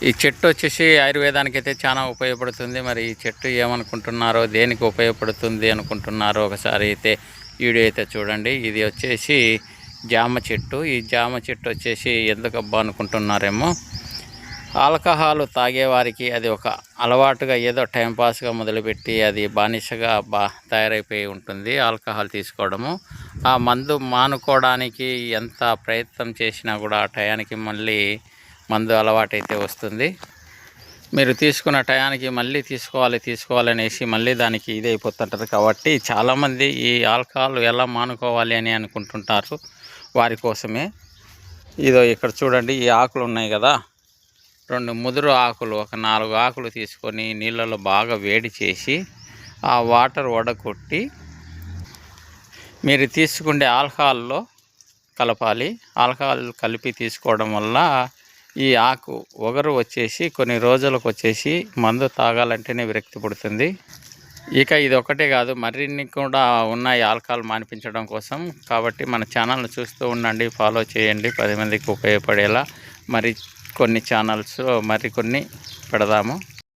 ఈ చెట్టు వచ్చేసి ఆయుర్వేదానికి అయితే చాలా ఉపయోగపడుతుంది. మరి ఈ చెట్టు ఏమనుకుంటున్నారో, దేనికి ఉపయోగపడుతుంది అనుకుంటున్నారో ఒకసారి అయితే వీడియో అయితే చూడండి. ఇది వచ్చేసి జామ చెట్టు. ఈ జామ చెట్టు వచ్చేసి ఎందుకబ్బా అనుకుంటున్నారేమో, ఆల్కహాల్ తాగేవారికి అది ఒక అలవాటుగా ఏదో టైంపాస్గా మొదలుపెట్టి అది బానిసగా తయారైపోయి ఉంటుంది ఆల్కహాల్ తీసుకోవడము. ఆ మందు మానుకోవడానికి ఎంత ప్రయత్నం చేసినా కూడా ఆ టయానికి మళ్ళీ మందు అలవాటైతే వస్తుంది. మీరు తీసుకున్న టయానికి మళ్ళీ తీసుకోవాలనేసి మళ్ళీ దానికి ఇదైపోతుంటారు. కాబట్టి చాలామంది ఈ ఆల్కహాల్ ఎలా మానుకోవాలి అని అనుకుంటుంటారు. వారి కోసమే ఇదో ఇక్కడ చూడండి, ఈ ఆకులు ఉన్నాయి కదా, 2 ముదురు ఆకులు, ఒక 4 ఆకులు తీసుకొని నీళ్ళలో బాగా వేడి చేసి ఆ వాటర్ వడకొట్టి మీరు తీసుకునే ఆల్కహాల్లో కలపాలి. ఆల్కహాల్ కలిపి తీసుకోవడం వల్ల ఈ ఆకు ఒగరు వచ్చేసి కొన్ని రోజులకు వచ్చేసి మందు తాగాలంటేనే విరక్తి పుడుతుంది. ఇక ఇది ఒకటే కాదు, మరిన్ని కూడా ఉన్నాయి ఆల్కహాల్ మానిపించడం కోసం. కాబట్టి మన ఛానల్ని చూస్తూ ఉండండి, ఫాలో చేయండి, 10 మందికి ఉపయోగపడేలా మరి కొన్ని ఛానల్స్ మరికొన్ని పెడదాము.